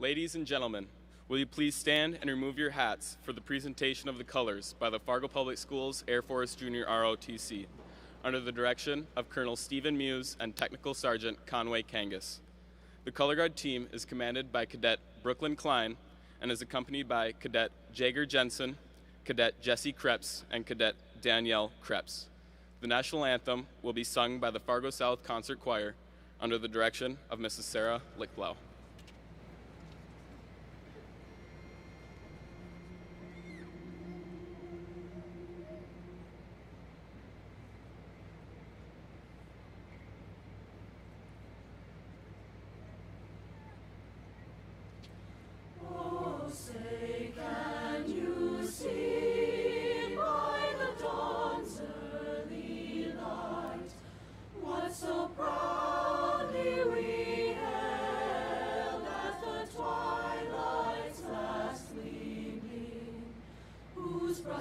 Ladies and gentlemen, will you please stand and remove your hats for the presentation of the colors by the Fargo Public Schools Air Force Junior ROTC, under the direction of Colonel Stephen Muse and Technical Sergeant Conway Kangas. The color guard team is commanded by Cadet Brooklyn Klein and is accompanied by Cadet Jager Jensen, Cadet Jesse Krebs, and Cadet Danielle Krebs. The national anthem will be sung by the Fargo South Concert Choir under the direction of Mrs. Sarah Lickblau.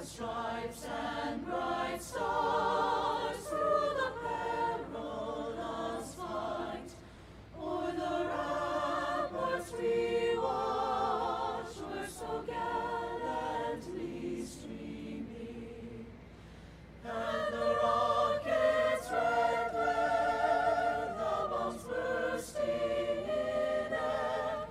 Stripes and bright stars through the perilous fight, o'er the ramparts we watched were so gallantly streaming, and the rockets' red glare, the bombs bursting in air,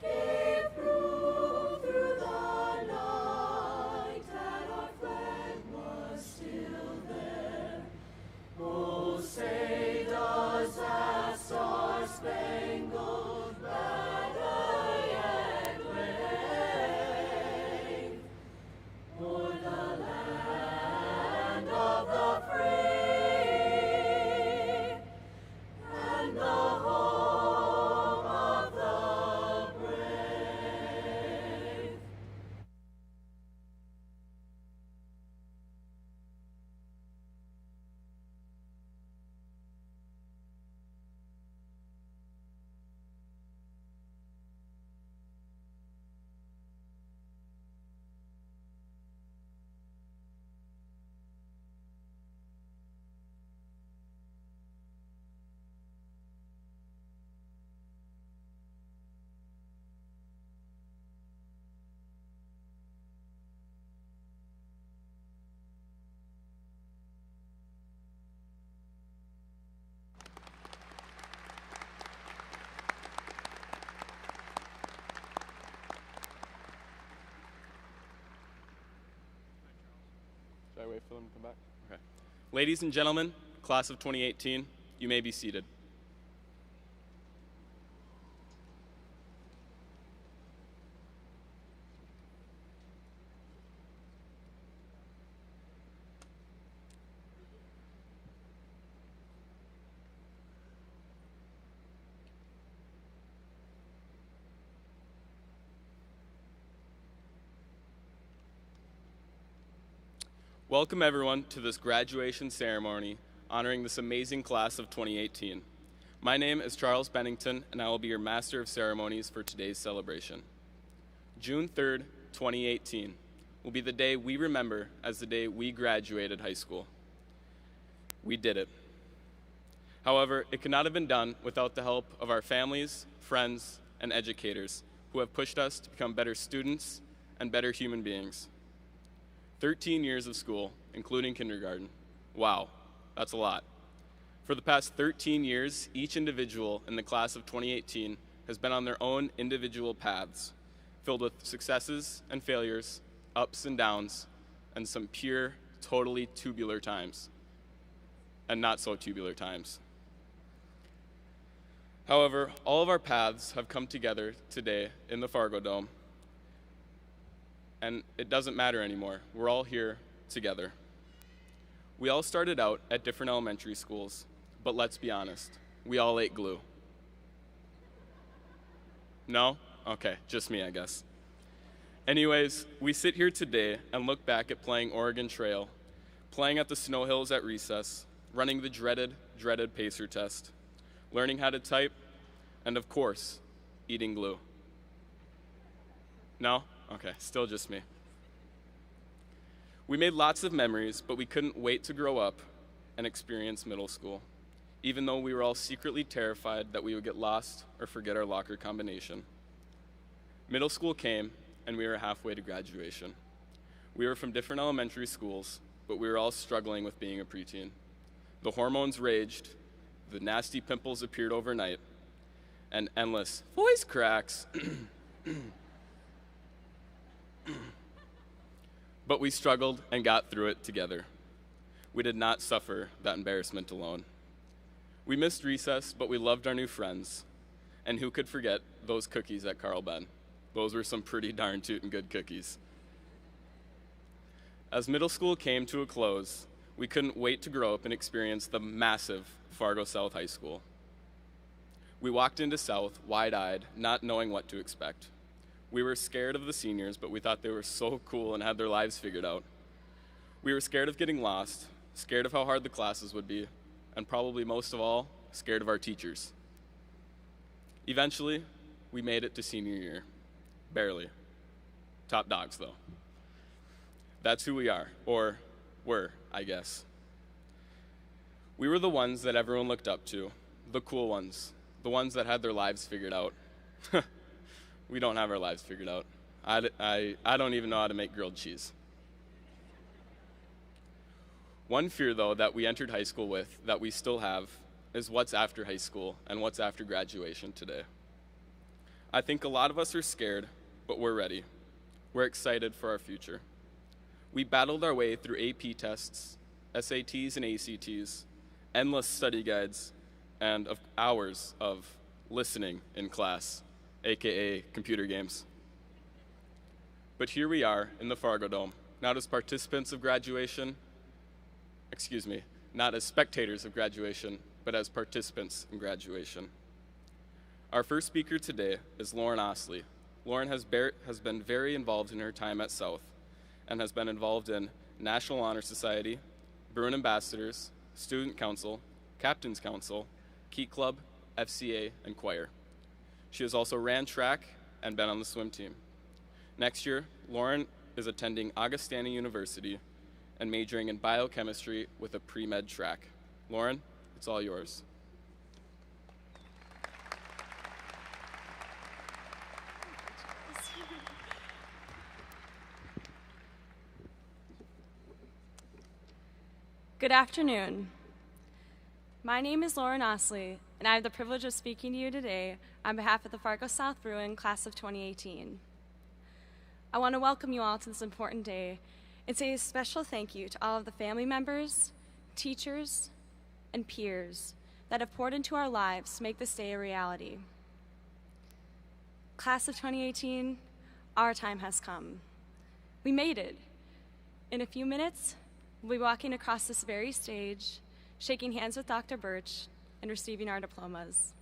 gave proof through the night that our flag was still there. Oh, say does that star-spangled banner yet wave o'er the land of the free and the home of the brave? Should I wait for them to come back? Okay. Ladies and gentlemen, class of 2018, you may be seated. Welcome everyone to this graduation ceremony honoring this amazing class of 2018. My name is Charles Bennington and I will be your Master of Ceremonies for today's celebration. June 3rd, 2018 will be the day we remember as the day we graduated high school. We did it. However, it could not have been done without the help of our families, friends, and educators who have pushed us to become better students and better human beings. 13 years of school, including kindergarten. Wow, that's a lot. For the past 13 years, each individual in the class of 2018 has been on their own individual paths, filled with successes and failures, ups and downs, and some pure, totally tubular times, and not so tubular times. However, all of our paths have come together today in the Fargo Dome, and it doesn't matter anymore. We're all here together. We all started out at different elementary schools, but let's be honest, we all ate glue. No? Okay, just me, I guess. Anyways, we sit here today and look back at playing Oregon Trail, playing at the snow hills at recess, running the dreaded pacer test, learning how to type, and of course, eating glue. No? Okay, still just me. We made lots of memories, but we couldn't wait to grow up and experience middle school, even though we were all secretly terrified that we would get lost or forget our locker combination. Middle school came, and we were halfway to graduation. We were from different elementary schools, but we were all struggling with being a preteen. The hormones raged, the nasty pimples appeared overnight, and endless voice cracks. But we struggled and got through it together. We did not suffer that embarrassment alone. We missed recess, but we loved our new friends. And who could forget those cookies at Carl Ben? Those were some pretty darn tootin' good cookies. As middle school came to a close, we couldn't wait to grow up and experience the massive Fargo South High School. We walked into South wide-eyed, not knowing what to expect. We were scared of the seniors, but we thought they were so cool and had their lives figured out. We were scared of getting lost, scared of how hard the classes would be, and probably most of all, scared of our teachers. Eventually, we made it to senior year. Barely. Top dogs, though. That's who we are, or were, I guess. We were the ones that everyone looked up to, the cool ones, the ones that had their lives figured out. We don't have our lives figured out. I don't even know how to make grilled cheese. One fear, though, that we entered high school with, that we still have, is what's after high school and what's after graduation today. I think a lot of us are scared, but we're ready. We're excited for our future. We battled our way through AP tests, SATs and ACTs, endless study guides, and hours of listening in class, aka computer games. But here we are in the Fargo Dome, not as participants of graduation, not as spectators of graduation, but as participants in graduation. Our first speaker today is Lauren Osley. Lauren has been very involved in her time at South and has been involved in National Honor Society, Bruin Ambassadors, Student Council, Captain's Council, Key Club, FCA, and choir. She has also ran track and been on the swim team. Next year, Lauren is attending Augustana University and majoring in biochemistry with a pre-med track. Lauren, it's all yours. Good afternoon. My name is Lauren Osley, and I have the privilege of speaking to you today on behalf of the Fargo South Bruin class of 2018. I want to welcome you all to this important day and say a special thank you to all of the family members, teachers, and peers that have poured into our lives to make this day a reality. Class of 2018, our time has come. We made it. In a few minutes, we'll be walking across this very stage, shaking hands with Dr. Birch, and receiving our diplomas.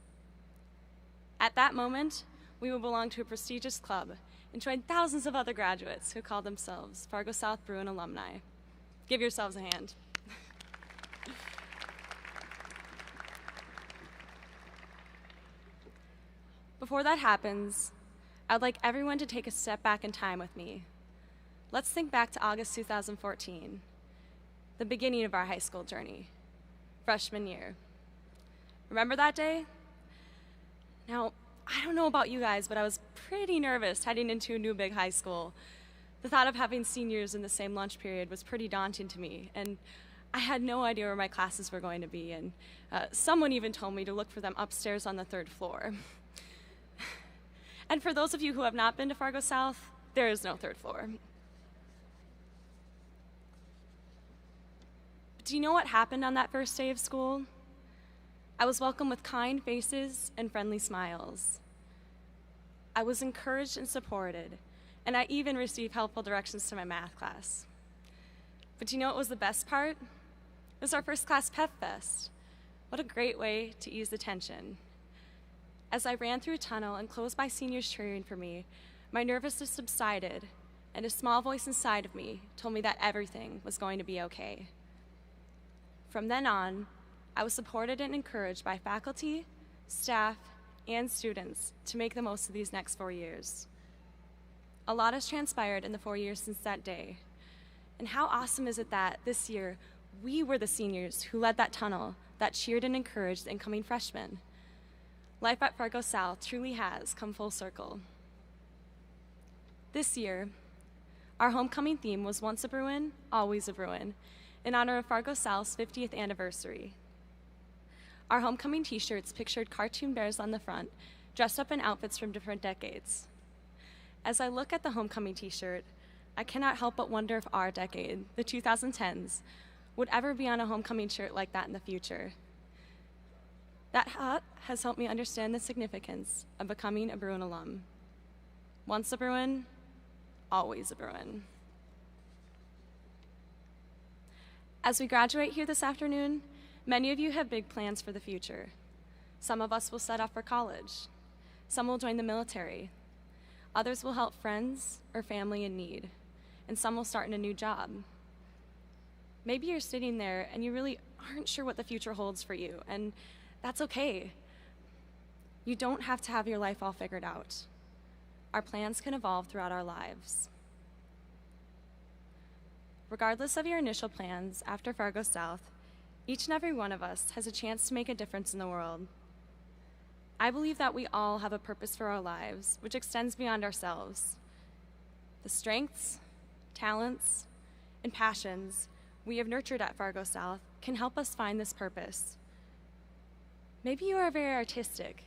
At that moment, we will belong to a prestigious club and join thousands of other graduates who call themselves Fargo South Bruin alumni. Give yourselves a hand. Before that happens, I'd like everyone to take a step back in time with me. Let's think back to August 2014, the beginning of our high school journey, freshman year. Remember that day? Now, I don't know about you guys, but I was pretty nervous heading into a new big high school. The thought of having seniors in the same lunch period was pretty daunting to me, and I had no idea where my classes were going to be, and someone even told me to look for them upstairs on the 3rd floor. And for those of you who have not been to Fargo South, there is no 3rd floor. But do you know what happened on that first day of school? I was welcomed with kind faces and friendly smiles. I was encouraged and supported, and I even received helpful directions to my math class. But do you know what was the best part? It was our first class Pep Fest. What a great way to ease the tension. As I ran through a tunnel and closed by seniors cheering for me, my nervousness subsided, and a small voice inside of me told me that everything was going to be okay. From then on, I was supported and encouraged by faculty, staff, and students to make the most of these next 4 years. A lot has transpired in the 4 years since that day. And how awesome is it that this year, we were the seniors who led that tunnel that cheered and encouraged the incoming freshmen. Life at Fargo South truly has come full circle. This year, our homecoming theme was Once a Bruin, Always a Bruin, in honor of Fargo South's 50th anniversary. Our homecoming t-shirts pictured cartoon bears on the front, dressed up in outfits from different decades. As I look at the homecoming t-shirt, I cannot help but wonder if our decade, the 2010s, would ever be on a homecoming shirt like that in the future. That hat has helped me understand the significance of becoming a Bruin alum. Once a Bruin, always a Bruin. As we graduate here this afternoon, many of you have big plans for the future. Some of us will set off for college. Some will join the military. Others will help friends or family in need. And some will start in a new job. Maybe you're sitting there and you really aren't sure what the future holds for you, and that's okay. You don't have to have your life all figured out. Our plans can evolve throughout our lives. Regardless of your initial plans after Fargo South, each and every one of us has a chance to make a difference in the world. I believe that we all have a purpose for our lives, which extends beyond ourselves. The strengths, talents, and passions we have nurtured at Fargo South can help us find this purpose. Maybe you are very artistic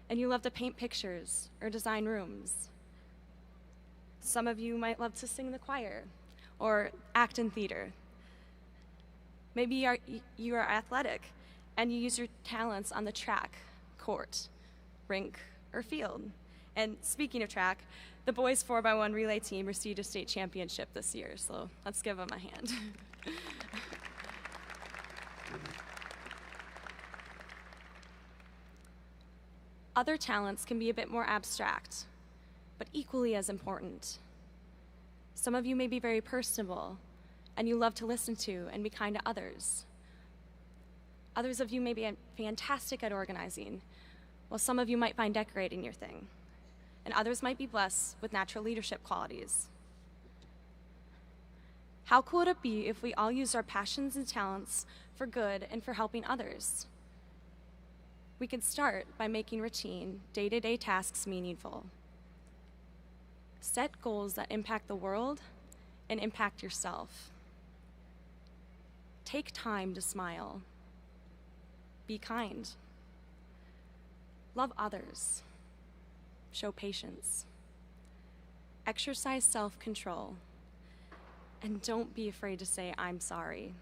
and you love to paint pictures or design rooms. Some of you might love to sing in the choir or act in theater. Maybe you are athletic and you use your talents on the track, court, rink, or field. And speaking of track, the boys 4x1 relay team received a state championship this year, so let's give them a hand. Other talents can be a bit more abstract, but equally as important. Some of you may be very personable, and you love to listen to and be kind to others. Others of you may be fantastic at organizing, while some of you might find decorating your thing, and others might be blessed with natural leadership qualities. How cool would it be if we all used our passions and talents for good and for helping others? We could start by making routine, day-to-day tasks meaningful. Set goals that impact the world and impact yourself. Take time to smile. Be kind. Love others. Show patience. Exercise self-control. And don't be afraid to say, "I'm sorry."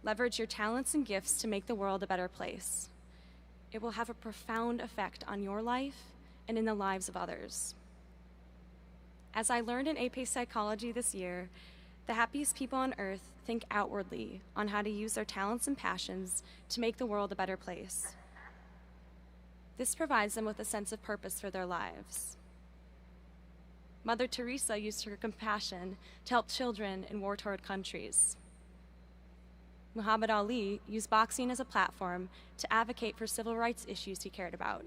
Leverage your talents and gifts to make the world a better place. It will have a profound effect on your life and in the lives of others. As I learned in AP Psychology this year, the happiest people on earth think outwardly on how to use their talents and passions to make the world a better place. This provides them with a sense of purpose for their lives. Mother Teresa used her compassion to help children in war-torn countries. Muhammad Ali used boxing as a platform to advocate for civil rights issues he cared about.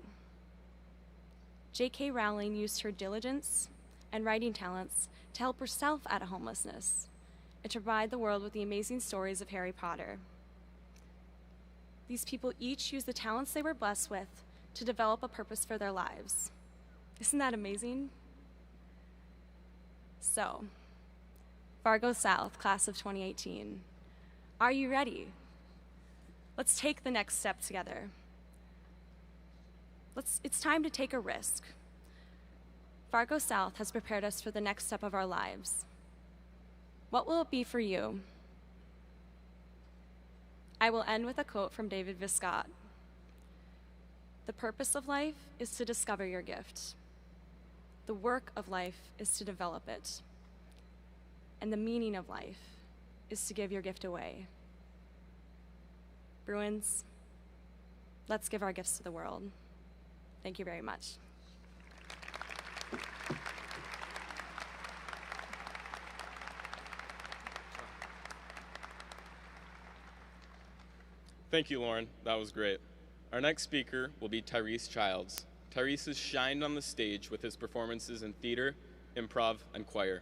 J.K. Rowling used her diligence and writing talents to help herself out of homelessness and to provide the world with the amazing stories of Harry Potter. These people each used the talents they were blessed with to develop a purpose for their lives. Isn't that amazing? So, Fargo South, class of 2018. Are you ready? Let's take the next step together. It's time to take a risk. Fargo South has prepared us for the next step of our lives. What will it be for you? I will end with a quote from David Viscott. The purpose of life is to discover your gift. The work of life is to develop it. And the meaning of life is to give your gift away. Bruins, let's give our gifts to the world. Thank you very much. Thank you, Lauren. That was great. Our next speaker will be Tyrese Childs. Tyrese has shined on the stage with his performances in theater, improv, and choir.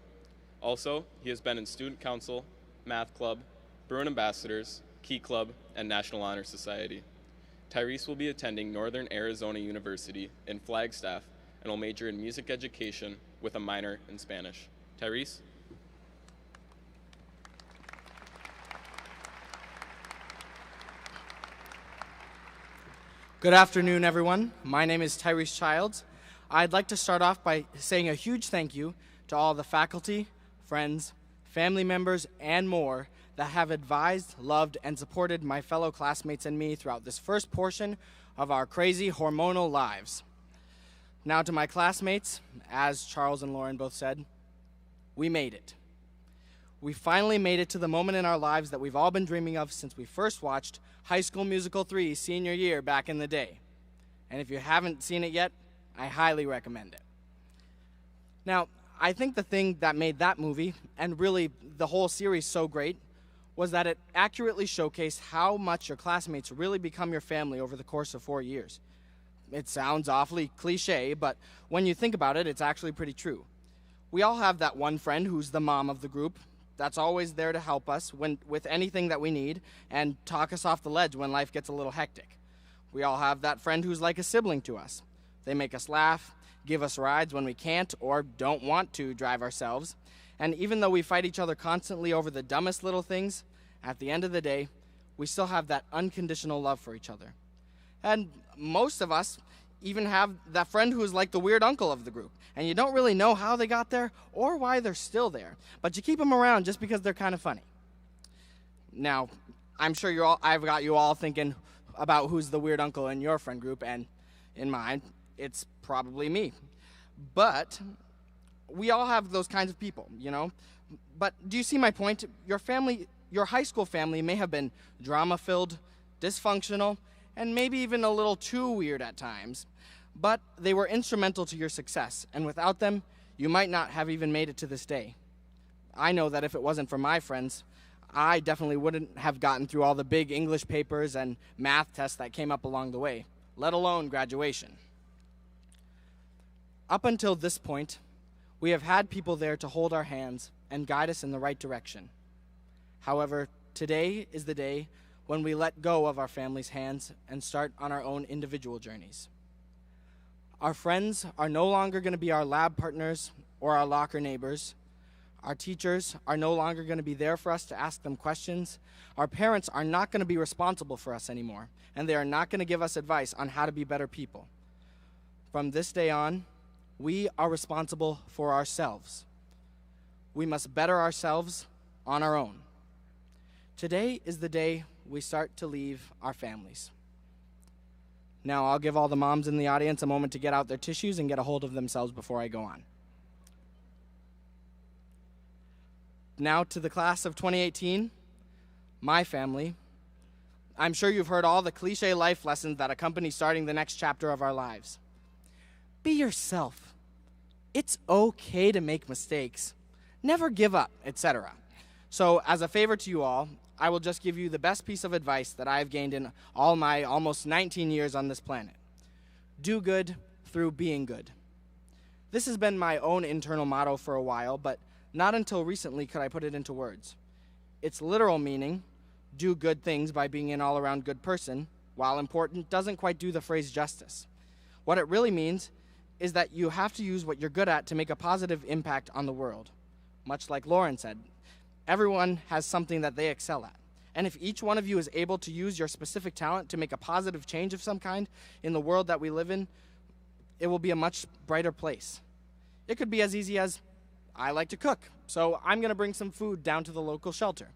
Also, he has been in student council, math club, Bruin Ambassadors, Key Club, and National Honor Society. Tyrese will be attending Northern Arizona University in Flagstaff and will major in music education with a minor in Spanish. Tyrese? Good afternoon, everyone. My name is Tyrese Childs. I'd like to start off by saying a huge thank you to all the faculty, friends, family members, and more that have advised, loved, and supported my fellow classmates and me throughout this first portion of our crazy hormonal lives. Now to my classmates, as Charles and Lauren both said, we made it. We finally made it to the moment in our lives that we've all been dreaming of since we first watched High School Musical 3 senior year back in the day. And if you haven't seen it yet, I highly recommend it. Now, I think the thing that made that movie, and really the whole series so great, was that it accurately showcased how much your classmates really become your family over the course of 4 years. It sounds awfully cliche, but when you think about it, it's actually pretty true. We all have that one friend who's the mom of the group, that's always there to help us with anything that we need and talk us off the ledge when life gets a little hectic. We all have that friend who's like a sibling to us. They make us laugh, give us rides when we can't or don't want to drive ourselves, and even though we fight each other constantly over the dumbest little things, at the end of the day, we still have that unconditional love for each other. And most of us even have that friend who's like the weird uncle of the group, and you don't really know how they got there or why they're still there, but you keep them around just because they're kind of funny. Now, I'm sure I've got you all thinking about who's the weird uncle in your friend group, and in mine, it's probably me. But we all have those kinds of people, you know? But do you see my point? Your high school family may have been drama-filled, dysfunctional, and maybe even a little too weird at times, but they were instrumental to your success, and without them, you might not have even made it to this day. I know that if it wasn't for my friends, I definitely wouldn't have gotten through all the big English papers and math tests that came up along the way, let alone graduation. Up until this point, we have had people there to hold our hands and guide us in the right direction. However, today is the day when we let go of our family's hands and start on our own individual journeys. Our friends are no longer going to be our lab partners or our locker neighbors. Our teachers are no longer going to be there for us to ask them questions. Our parents are not going to be responsible for us anymore, and they are not going to give us advice on how to be better people. From this day on, we are responsible for ourselves. We must better ourselves on our own. Today is the day we start to leave our families. Now, I'll give all the moms in the audience a moment to get out their tissues and get a hold of themselves before I go on. Now to the class of 2018, my family. I'm sure you've heard all the cliche life lessons that accompany starting the next chapter of our lives. Be yourself. It's okay to make mistakes. Never give up, etc. So, as a favor to you all, I will just give you the best piece of advice that I've gained in all my almost 19 years on this planet. Do good through being good. This has been my own internal motto for a while, but not until recently could I put it into words. Its literal meaning, do good things by being an all-around good person, while important, doesn't quite do the phrase justice. What it really means is that you have to use what you're good at to make a positive impact on the world. Much like Lauren said, everyone has something that they excel at. And if each one of you is able to use your specific talent to make a positive change of some kind in the world that we live in, it will be a much brighter place. It could be as easy as, I like to cook, so I'm going to bring some food down to the local shelter.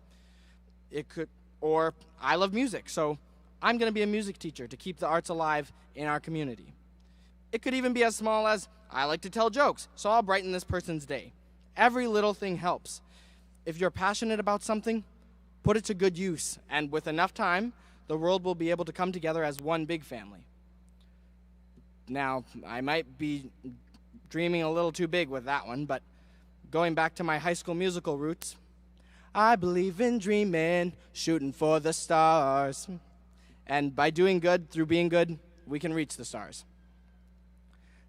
Or I love music, so I'm going to be a music teacher to keep the arts alive in our community. It could even be as small as, I like to tell jokes, so I'll brighten this person's day. Every little thing helps. If you're passionate about something, put it to good use, and with enough time, the world will be able to come together as one big family. Now, I might be dreaming a little too big with that one, but going back to my High School Musical roots, I believe in dreaming, shooting for the stars. And by doing good through being good, we can reach the stars.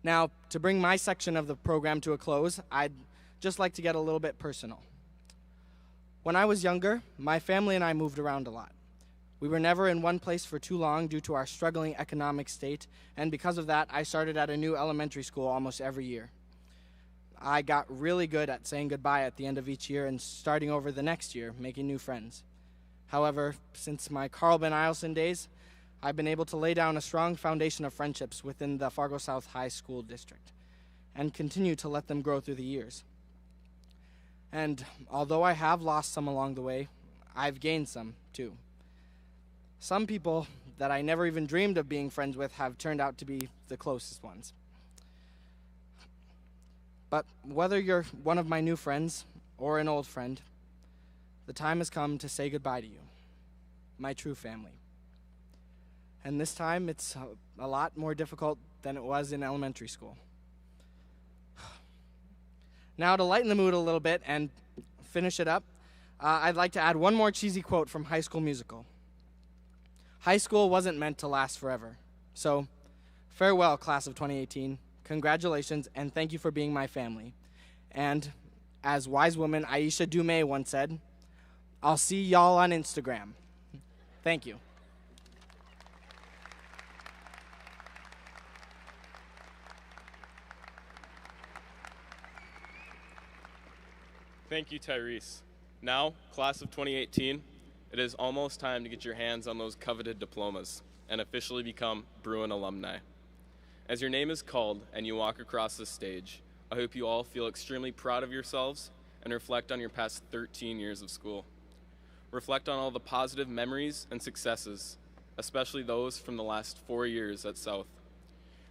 Now, to bring my section of the program to a close, I'd just like to get a little bit personal. When I was younger, my family and I moved around a lot. We were never in one place for too long due to our struggling economic state, and because of that, I started at a new elementary school almost every year. I got really good at saying goodbye at the end of each year and starting over the next year, making new friends. However, since my Carl Ben Eielson days, I've been able to lay down a strong foundation of friendships within the Fargo South High School District and continue to let them grow through the years. And although I have lost some along the way, I've gained some too. Some people that I never even dreamed of being friends with have turned out to be the closest ones. But whether you're one of my new friends or an old friend, the time has come to say goodbye to you, my true family. And this time it's a lot more difficult than it was in elementary school. Now, to lighten the mood a little bit and finish it up, I'd like to add one more cheesy quote from High School Musical. High school wasn't meant to last forever. So, farewell, class of 2018. Congratulations, and thank you for being my family. And as wise woman Aisha Dumay once said, I'll see y'all on Instagram. Thank you. Thank you, Tyrese. Now, class of 2018, it is almost time to get your hands on those coveted diplomas and officially become Bruin alumni. As your name is called and you walk across the stage, I hope you all feel extremely proud of yourselves and reflect on your past 13 years of school. Reflect on all the positive memories and successes, especially those from the last 4 years at South.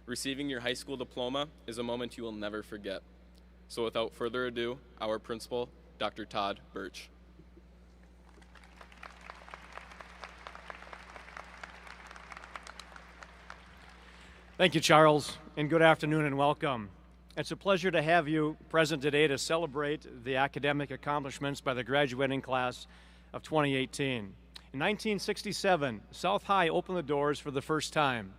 Receiving your high school diploma is a moment you will never forget. So without further ado, our principal, Dr. Todd Birch. Thank you, Charles, and good afternoon and welcome. It's a pleasure to have you present today to celebrate the academic accomplishments by the graduating class of 2018. In 1967, South High opened the doors for the first time.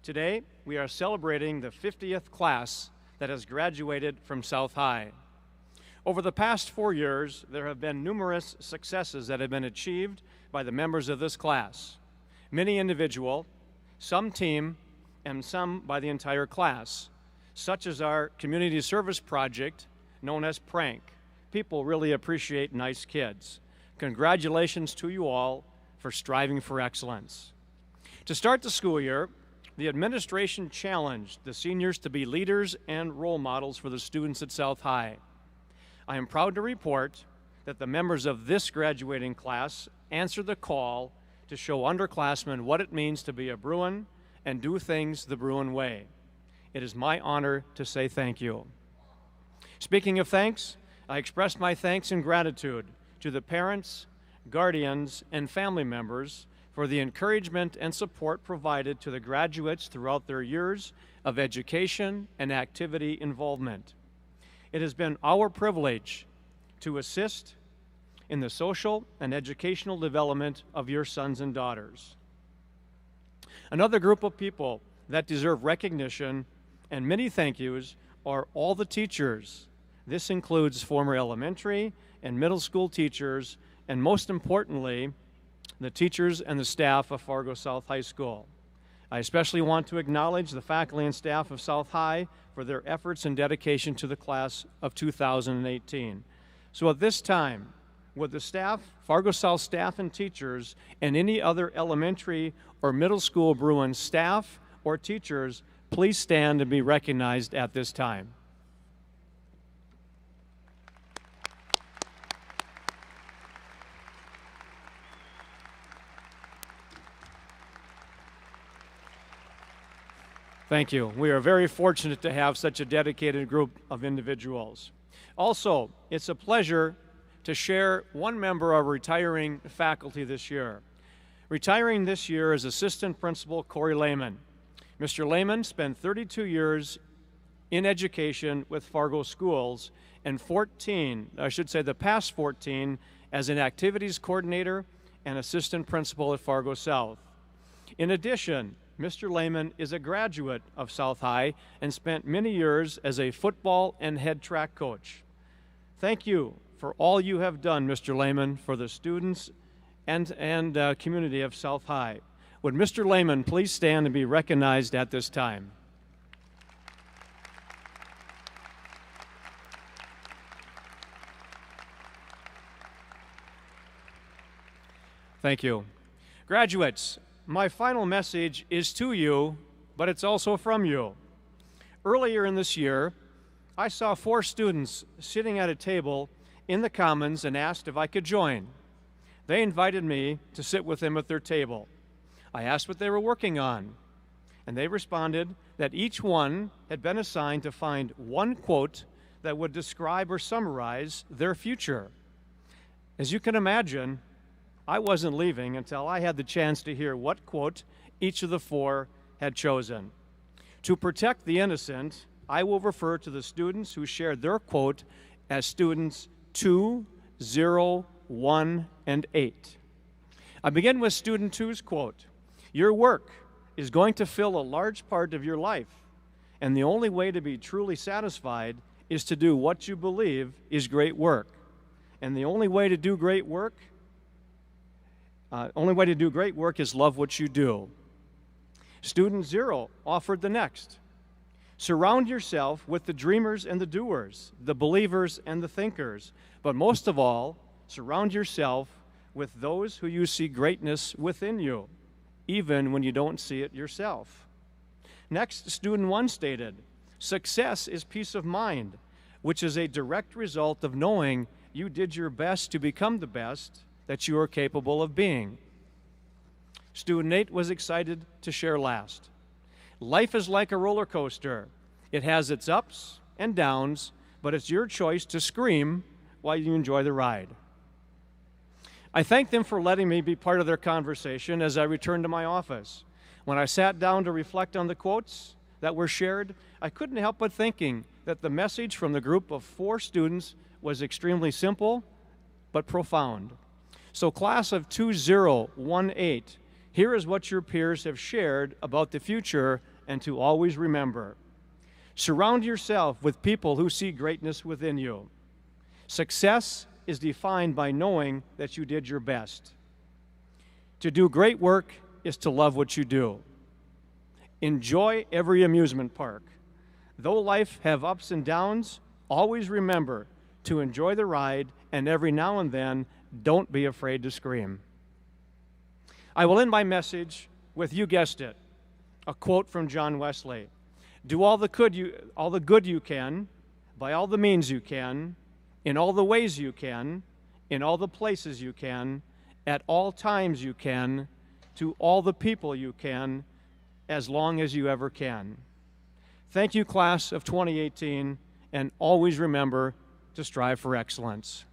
Today, we are celebrating the 50th class that has graduated from South High. Over the past 4 years, there have been numerous successes that have been achieved by the members of this class. Many individual, some team, and some by the entire class, such as our community service project known as Prank. People really appreciate nice kids. Congratulations to you all for striving for excellence. To start the school year, the administration challenged the seniors to be leaders and role models for the students at South High. I am proud to report that the members of this graduating class answered the call to show underclassmen what it means to be a Bruin and do things the Bruin way. It is my honor to say thank you. Speaking of thanks, I express my thanks and gratitude to the parents, guardians, and family members for the encouragement and support provided to the graduates throughout their years of education and activity involvement. It has been our privilege to assist in the social and educational development of your sons and daughters. Another group of people that deserve recognition and many thank yous are all the teachers. This includes former elementary and middle school teachers, and most importantly, the teachers and the staff of Fargo South High School. I especially want to acknowledge the faculty and staff of South High for their efforts and dedication to the class of 2018. So at this time, would the staff, Fargo South staff and teachers, and any other elementary or middle school Bruin staff or teachers please stand and be recognized at this time. Thank you. We are very fortunate to have such a dedicated group of individuals. Also, it's a pleasure to share one member of retiring faculty this year. Retiring this year is Assistant Principal Corey Lehman. Mr. Lehman spent 32 years in education with Fargo Schools and the past 14 as an activities coordinator and assistant principal at Fargo South. In addition, Mr. Lehman is a graduate of South High and spent many years as a football and head track coach. Thank you for all you have done, Mr. Lehman, for the students and community of South High. Would Mr. Lehman please stand and be recognized at this time? Thank you. Graduates, my final message is to you, but it's also from you. Earlier in this year, I saw 4 students sitting at a table in the Commons and asked if I could join. They invited me to sit with them at their table. I asked what they were working on, and they responded that each one had been assigned to find one quote that would describe or summarize their future. As you can imagine, I wasn't leaving until I had the chance to hear what quote each of the 4 had chosen. To protect the innocent, I will refer to the students who shared their quote as students 2, 0, 1, and 8. I begin with student 2's quote. Your work is going to fill a large part of your life, and the only way to be truly satisfied is to do what you believe is great work. And the only way to do great work is love what you do. Student 0 offered the next. Surround yourself with the dreamers and the doers, the believers and the thinkers, but most of all, surround yourself with those who you see greatness within you, even when you don't see it yourself. Next, student 1 stated, success is peace of mind, which is a direct result of knowing you did your best to become the best that you are capable of being. Student 8 was excited to share last. Life is like a roller coaster. It has its ups and downs, but it's your choice to scream while you enjoy the ride. I thank them for letting me be part of their conversation as I returned to my office. When I sat down to reflect on the quotes that were shared, I couldn't help but thinking that the message from the group of 4 students was extremely simple but profound. So class of 2018, here is what your peers have shared about the future and to always remember. Surround yourself with people who see greatness within you. Success is defined by knowing that you did your best. To do great work is to love what you do. Enjoy every amusement park. Though life have ups and downs, always remember to enjoy the ride, and every now and then, don't be afraid to scream. I will end my message with, you guessed it, a quote from John Wesley. Do all the good you can, by all the means you can, in all the ways you can, in all the places you can, at all times you can, to all the people you can, as long as you ever can. Thank you, class of 2018, and always remember to strive for excellence.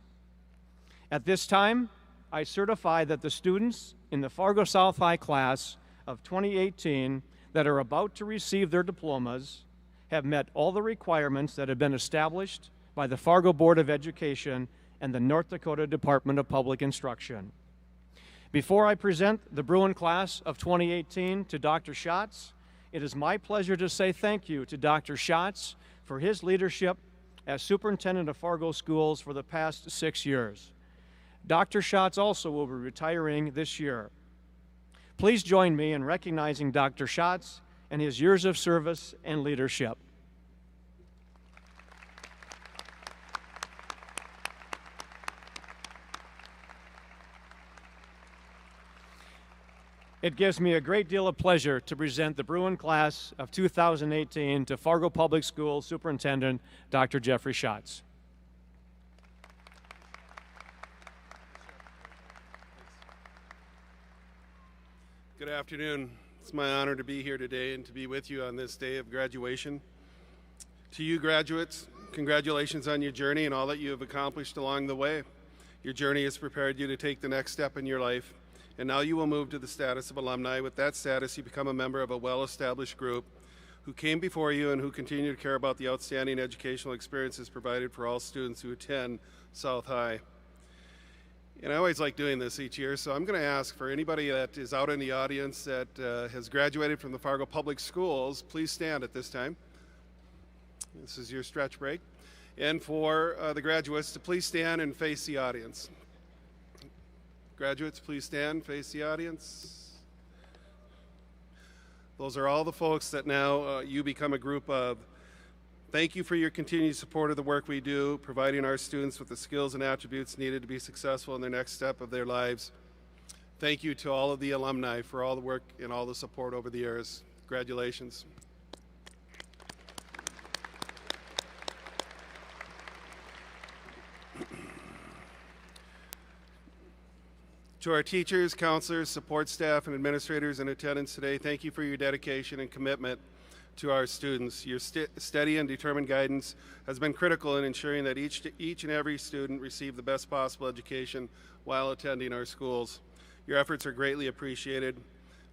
At this time, I certify that the students in the Fargo South High class of 2018 that are about to receive their diplomas have met all the requirements that have been established by the Fargo Board of Education and the North Dakota Department of Public Instruction. Before I present the Bruin class of 2018 to Dr. Schatz, it is my pleasure to say thank you to Dr. Schatz for his leadership as superintendent of Fargo schools for the past 6 years. Dr. Schatz also will be retiring this year. Please join me in recognizing Dr. Schatz and his years of service and leadership. It gives me a great deal of pleasure to present the Bruin class of 2018 to Fargo Public Schools Superintendent Dr. Jeffrey Schatz. Good afternoon. It's my honor to be here today and to be with you on this day of graduation. To you graduates, congratulations on your journey and all that you have accomplished along the way. Your journey has prepared you to take the next step in your life, and now you will move to the status of alumni. With that status, you become a member of a well-established group who came before you and who continue to care about the outstanding educational experiences provided for all students who attend South High. And I always like doing this each year, so I'm going to ask for anybody that is out in the audience that has graduated from the Fargo Public Schools, please stand at this time. This is your stretch break. And for the graduates to please stand and face the audience. Graduates, please stand, face the audience. Those are all the folks that now you become a group of. Thank you for your continued support of the work we do, providing our students with the skills and attributes needed to be successful in their next step of their lives. Thank you to all of the alumni for all the work and all the support over the years. Congratulations. To our teachers, counselors, support staff, and administrators in attendance today, thank you for your dedication and commitment to our students. Your steady and determined guidance has been critical in ensuring that each and every student receive the best possible education while attending our schools. Your efforts are greatly appreciated.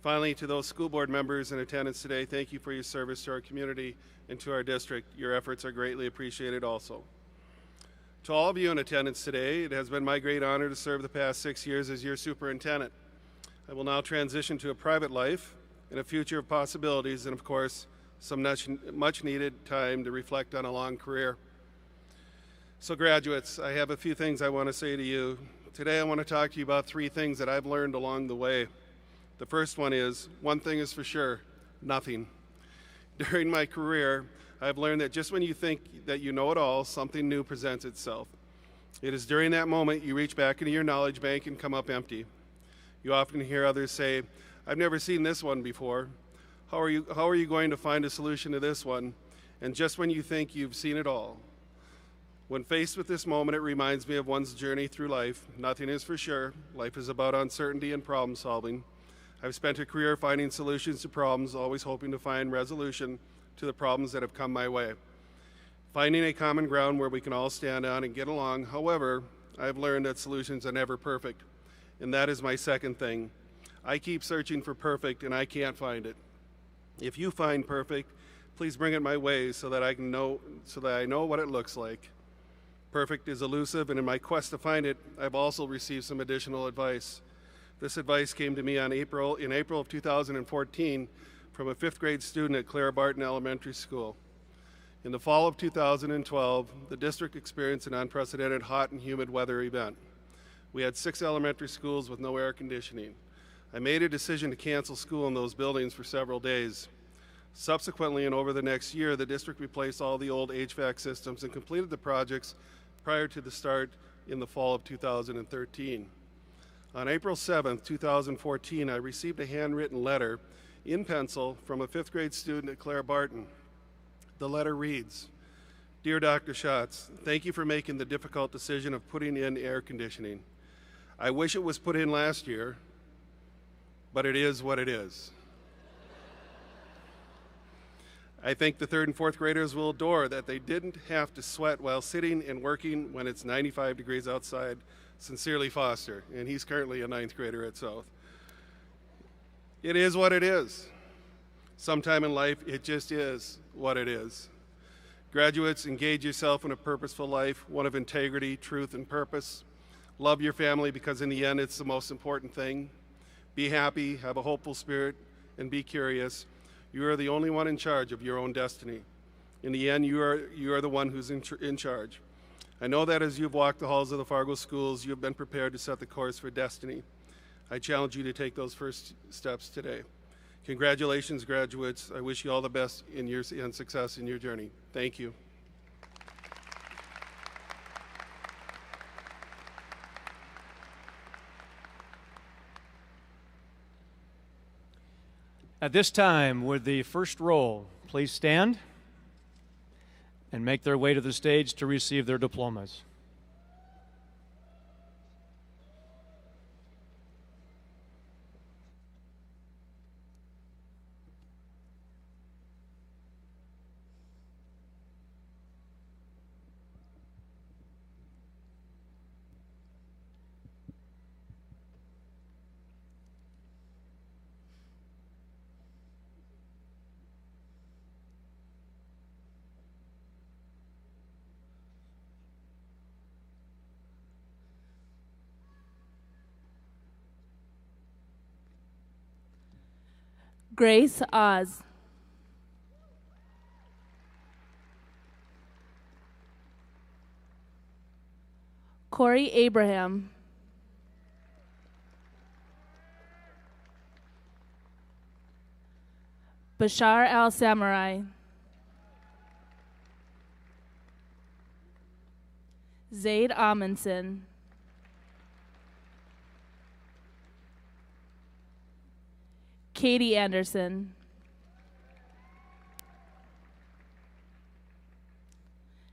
Finally, to those school board members in attendance today, thank you for your service to our community and to our district. Your efforts are greatly appreciated also. To all of you in attendance today, it has been my great honor to serve the past 6 years as your superintendent. I will now transition to a private life and a future of possibilities and, of course, some much needed time to reflect on a long career. So graduates, I have a few things I want to say to you. Today I want to talk to you about 3 things that I've learned along the way. The first one is, one thing is for sure, nothing. During my career, I've learned that just when you think that you know it all, something new presents itself. It is during that moment you reach back into your knowledge bank and come up empty. You often hear others say, I've never seen this one before. How are you going to find a solution to this one? And just when you think you've seen it all. When faced with this moment, it reminds me of one's journey through life. Nothing is for sure. Life is about uncertainty and problem solving. I've spent a career finding solutions to problems, always hoping to find resolution to the problems that have come my way. Finding a common ground where we can all stand on and get along. However, I've learned that solutions are never perfect. And that is my second thing. I keep searching for perfect and I can't find it. If you find perfect, please bring it my way so that I know what it looks like. Perfect is elusive, and in my quest to find it, I've also received some additional advice. This advice came to me in April of 2014 from a 5th grade student at Clara Barton Elementary School. In the fall of 2012, the district experienced an unprecedented hot and humid weather event. We had 6 elementary schools with no air conditioning. I made a decision to cancel school in those buildings for several days. Subsequently, and over the next year, the district replaced all the old HVAC systems and completed the projects prior to the start in the fall of 2013. On April 7th, 2014, I received a handwritten letter in pencil from a 5th grade student at Clara Barton. The letter reads, Dear Dr. Schatz, thank you for making the difficult decision of putting in air conditioning. I wish it was put in last year, but it is what it is. I think the 3rd and 4th graders will adore that they didn't have to sweat while sitting and working when it's 95 degrees outside. Sincerely, Foster, and he's currently a 9th grader at South. It is what it is. Sometime in life, it just is what it is. Graduates, engage yourself in a purposeful life, one of integrity, truth, and purpose. Love your family because in the end, it's the most important thing. Be happy, have a hopeful spirit, and be curious. You are the only one in charge of your own destiny. In the end, you are the one who's in charge. I know that as you've walked the halls of the Fargo schools, you have been prepared to set the course for destiny. I challenge you to take those first steps today. Congratulations, graduates. I wish you all the best and success in your journey. Thank you. At this time, would the first row please stand and make their way to the stage to receive their diplomas. Grace Oz. Corey Abraham. Bashar al-Samurai, Zaid Amundsen, Katie Anderson,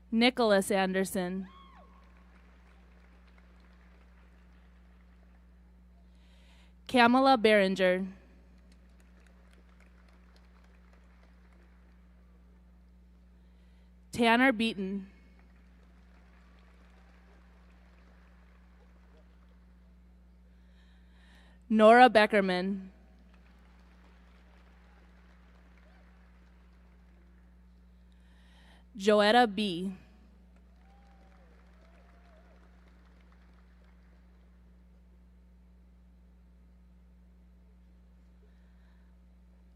Nicholas Anderson, Kamala Behringer, Tanner Beaton, Nora Beckerman, Joetta B.,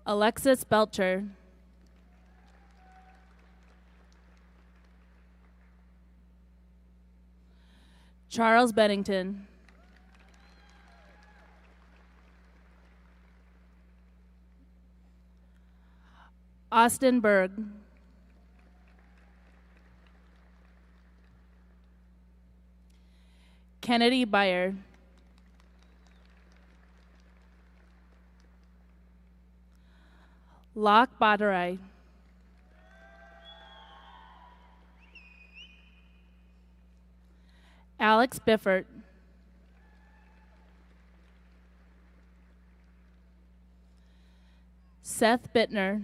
Alexis Belcher, Charles Bennington, Austin Berg, Kennedy Beyer, Locke Badarai, Alex Biffert, Seth Bittner,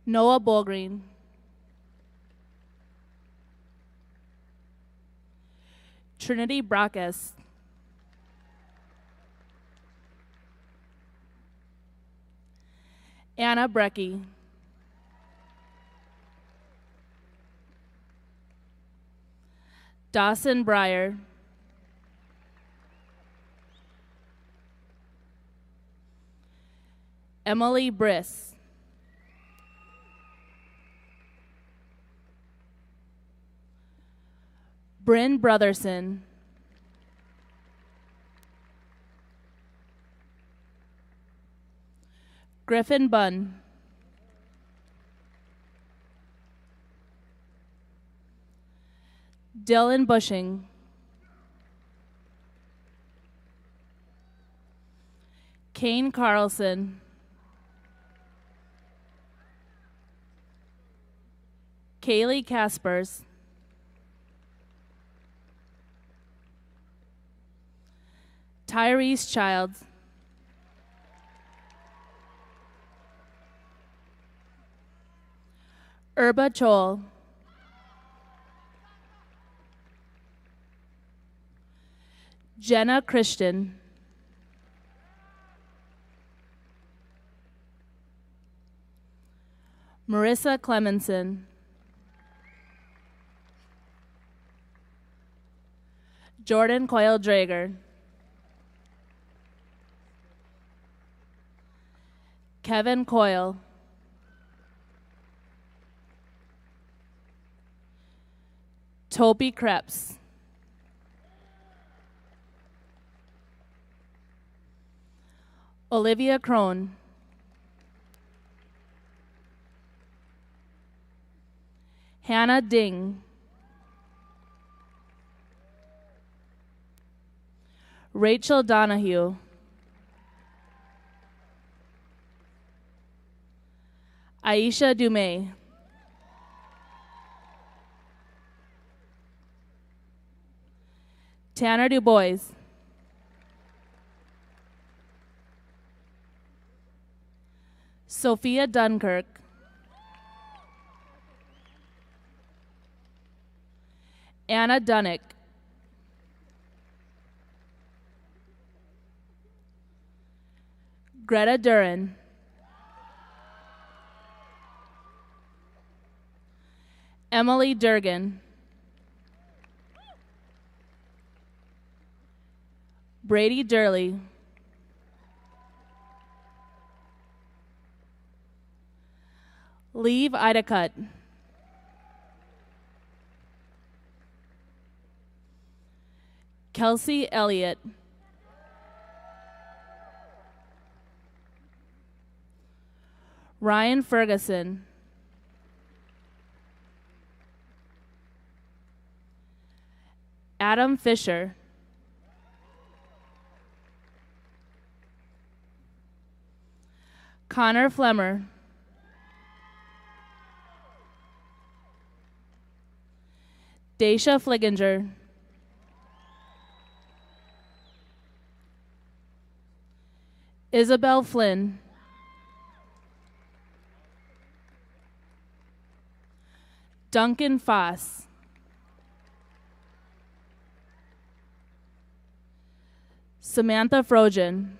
Noah Bolgreen, Trinity Brackus, Anna Brecky, Dawson Breyer, Emily Briss, Bryn Brotherson, Griffin Bunn, Dylan Bushing, Kane Carlson, Kaylee Caspers, Tyrese Childs, Urba Chol, Jenna Christian, Marissa Clemenson, Jordan Coyle Drager, Kevin Coyle, Toby Krebs, Olivia Crone, Hannah Ding, Rachel Donahue, Aisha Dumais, Tanner DuBois, Sophia Dunkirk, Anna Dunnick, Greta Duran, Emily Durgan, Brady Durley, Leave Idacut, Kelsey Elliott, Ryan Ferguson, Adam Fisher, Connor Flemmer, Daisha Fliginger, Isabel Flynn, Duncan Foss, Samantha Frojan,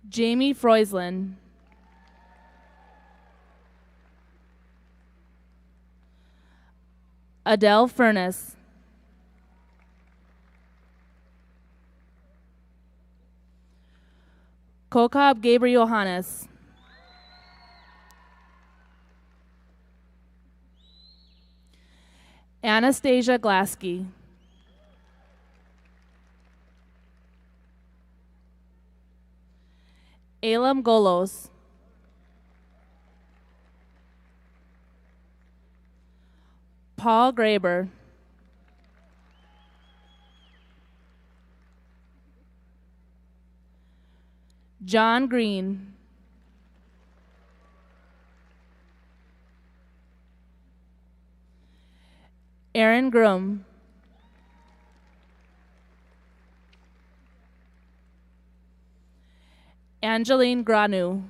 Jamie Freuslin, Adele Furness, Kokob Gabriel Johannes, Anastasia Glaski, Elam Golos, Paul Graber, John Green, Aaron Grum, Angeline Granu,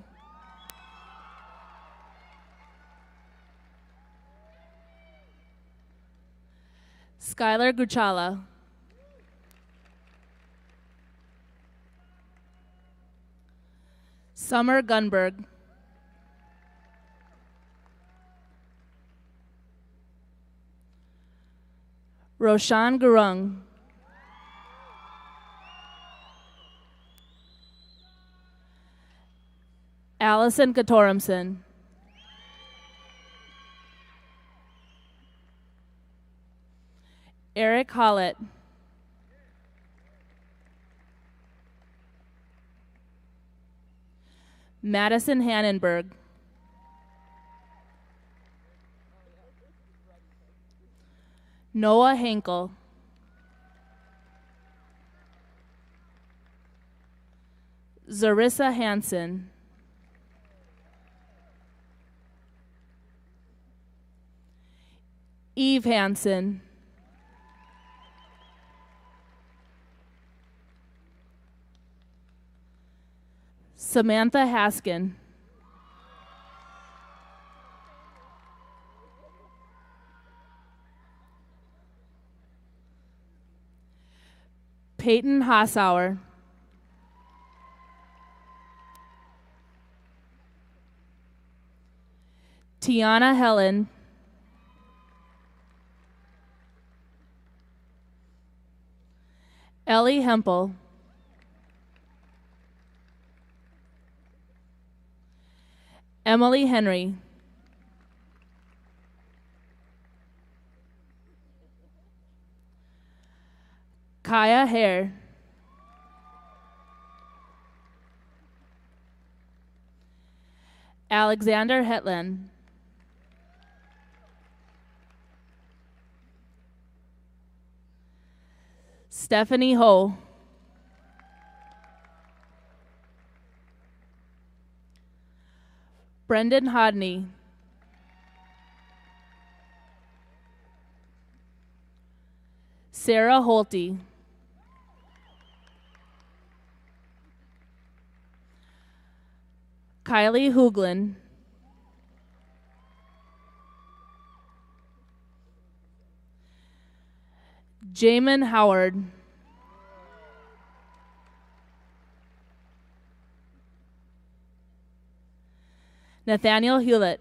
Skylar Guchala, Summer Gunberg, Roshan Gurung, Allison Katoramson, Eric Hollett, Madison Hannenberg, Noah Henkel, Zarissa Hansen, Eve Hansen, Samantha Haskin, Peyton Hassauer, Tiana Helen, Ellie Hempel, Emily Henry, Kaya Hare, Alexander Hetland, Stephanie Ho, Brendan Hodney, Sarah Holte, Kylie Hooglin, Jamin Howard, Nathaniel Hewlett,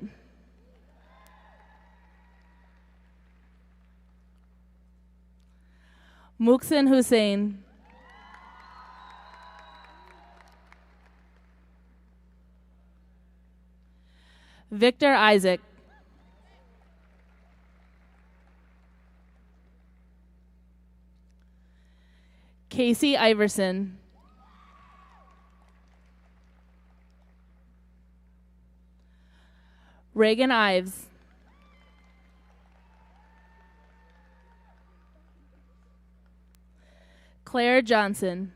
Muksin Hussein, Victor Isaac, Casey Iverson, Reagan Ives. Claire Johnson.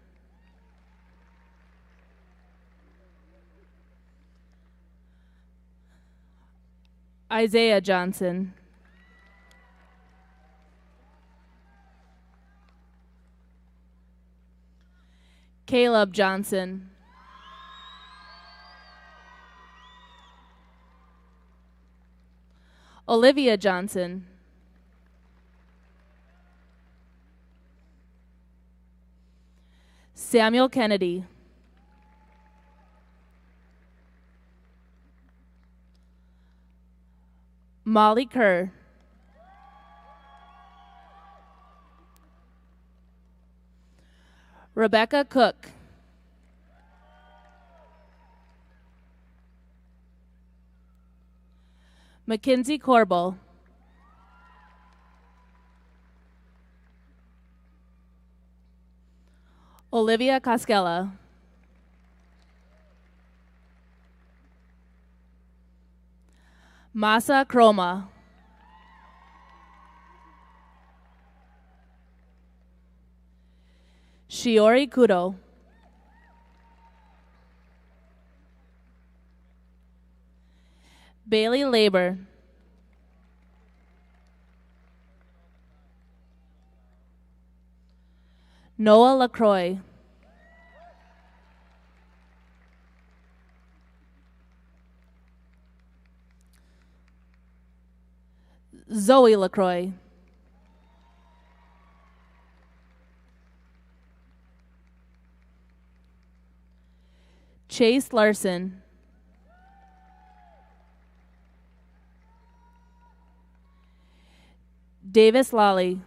Isaiah Johnson. Caleb Johnson. Olivia Johnson. Samuel Kennedy. Molly Kerr. Rebecca Cook. Mackenzie Corbel. Olivia Cascella. Masa Croma. Shiori Kudo. Bailey Labor. Noah LaCroix. Zoe LaCroix. Chase Larson. Davis Lally.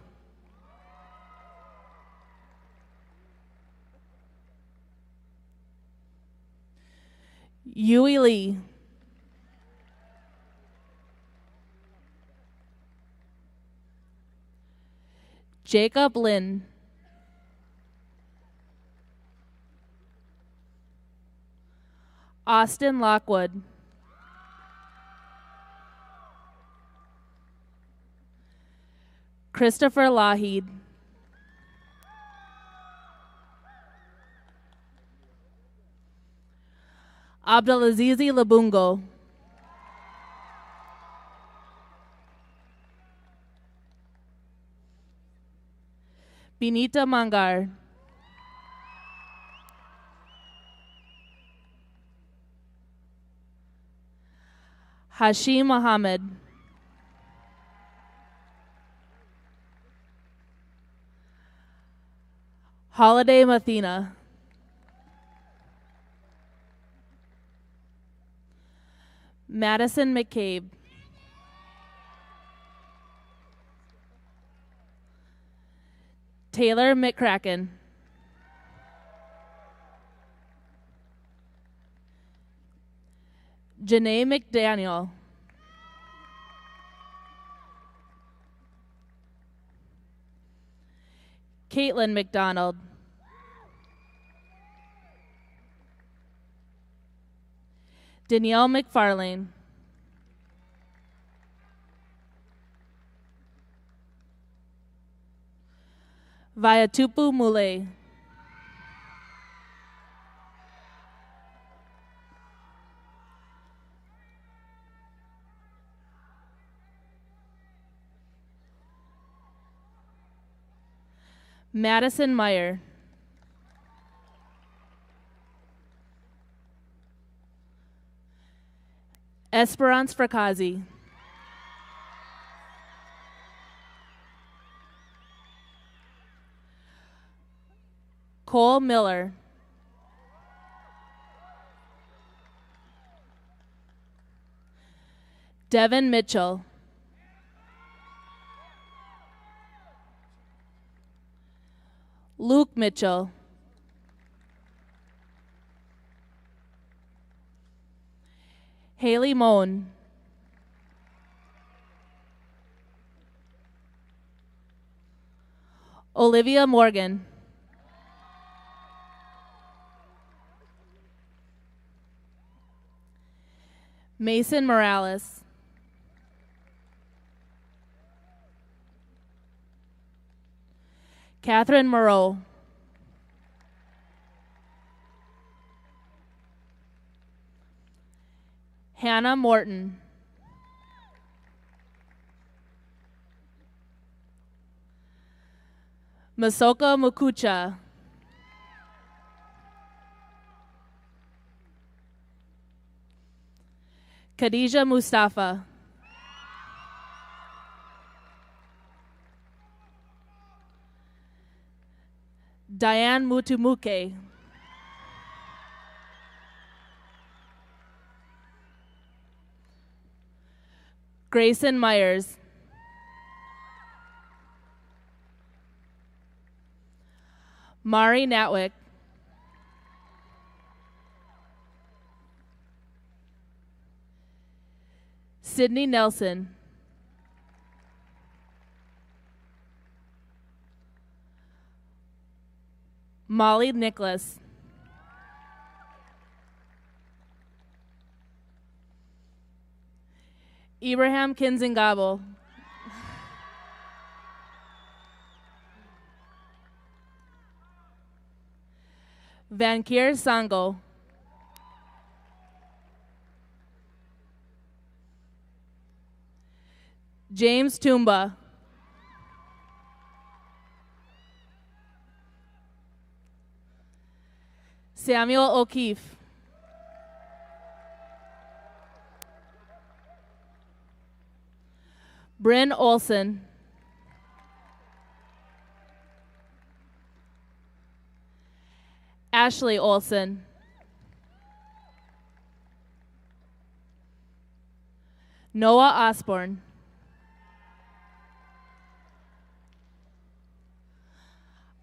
Yui Lee. Jacob Lynn. Austin Lockwood. Christopher Laheed. Abdelazizi Labungo. Benita Mangar. Hashim Mohammed. Holiday Mathina. Madison McCabe. Taylor McCracken. Janae McDaniel. Caitlin McDonald. Danielle McFarlane. Vayatupu Mule. Madison Meyer. Esperance Frakazi. Cole Miller. Devin Mitchell. Luke Mitchell. Haley Moan. Olivia Morgan. Mason Morales. Catherine Moreau. Hannah Morton. Masoka Mukucha. Khadija Mustafa. Diane Mutumuke. Grayson Myers. Mari Natwick. Sydney Nelson. Molly Nicholas. Ibrahim Kinzingabo. Vankir Sango. James Toomba. Samuel O'Keefe. Bryn Olson. Ashley Olson. Noah Osborne.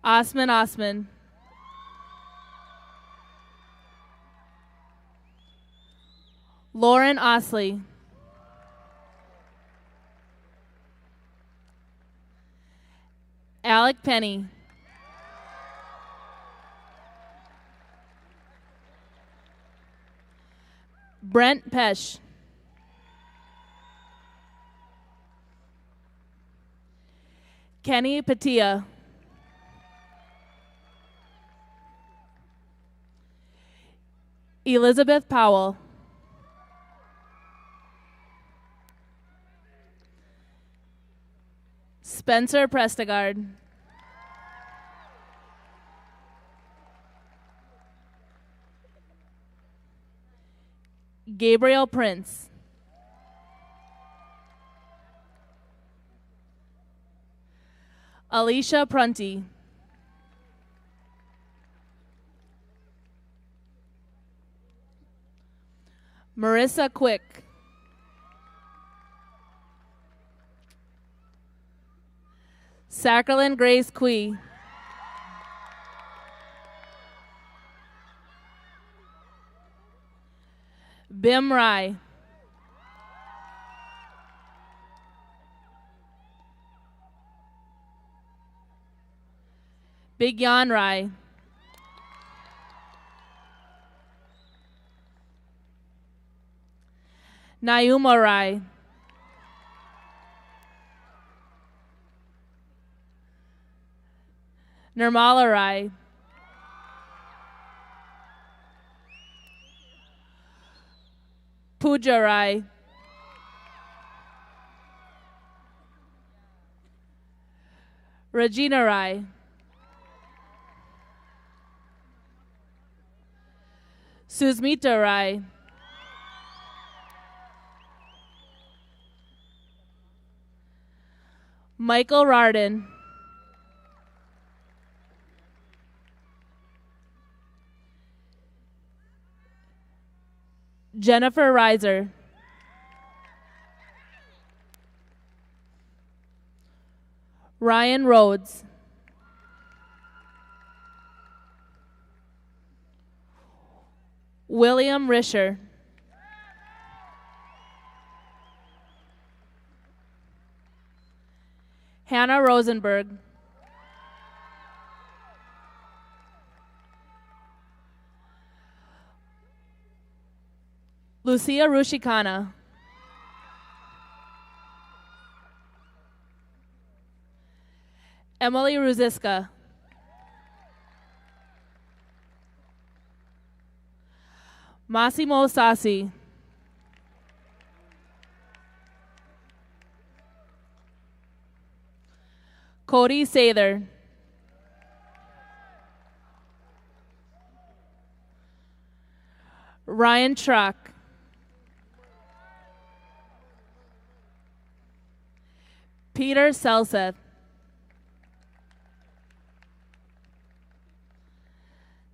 Osman Osman. Lauren Osley. Alec Penny. Brent Pesh. Kenny Patia. Elizabeth Powell. Spencer Prestegard. Gabriel Prince. Alicia Prunty. Marissa Quick. Sacralyn Grace Quee. Bim Rai. Big Yan Rai. Nayuma Rai. Nirmala Rai. Pooja Rai. Regina Rai. Susmita Rai. Michael Rardin. Jennifer Reiser. Ryan Rhodes. William Risher. Hannah Rosenberg. Lucia Rushikana. Emily Ruziska. Massimo Sassi. Cody Sather. Ryan Truck. Peter Selseth.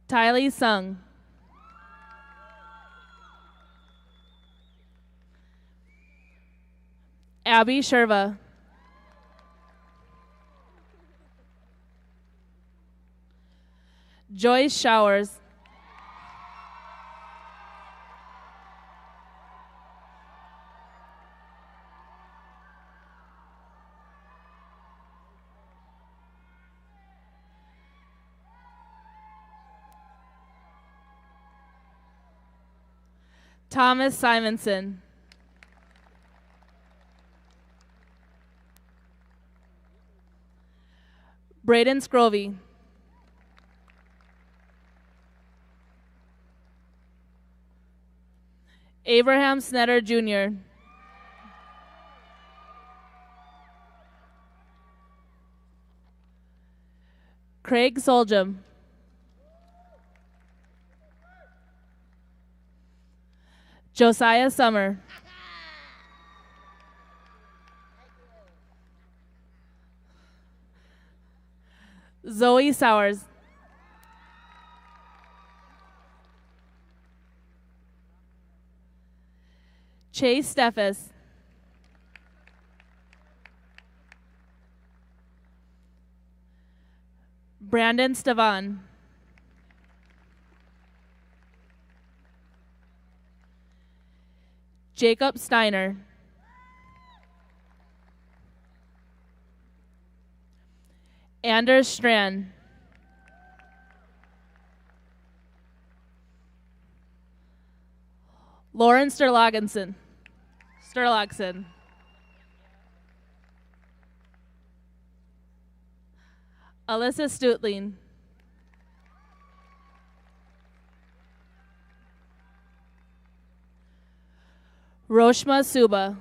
Tylee Sung. Abby Sherva. Joyce Showers. Thomas Simonson. Braden Scrovey. Abraham Snetter Jr. Craig Soljum. Josiah Summer. Zoe Sowers. Chase Steffes. Brandon Stevan. Jacob Steiner. Anders Strand. Lauren Sturlogson. Alyssa Stutling. Roshma Suba.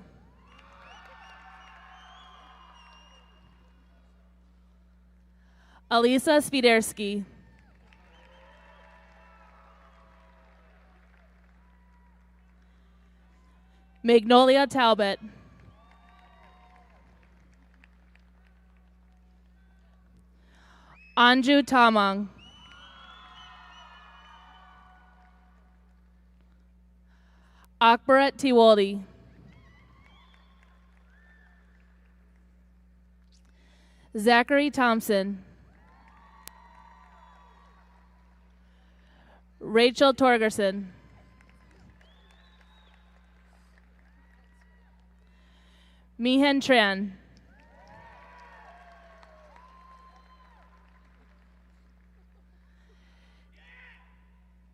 Alisa Spiderski. Magnolia Talbot. Anju Tamang. Akbarat Tiwaldi. Zachary Thompson. Rachel Torgerson. Mihan Tran.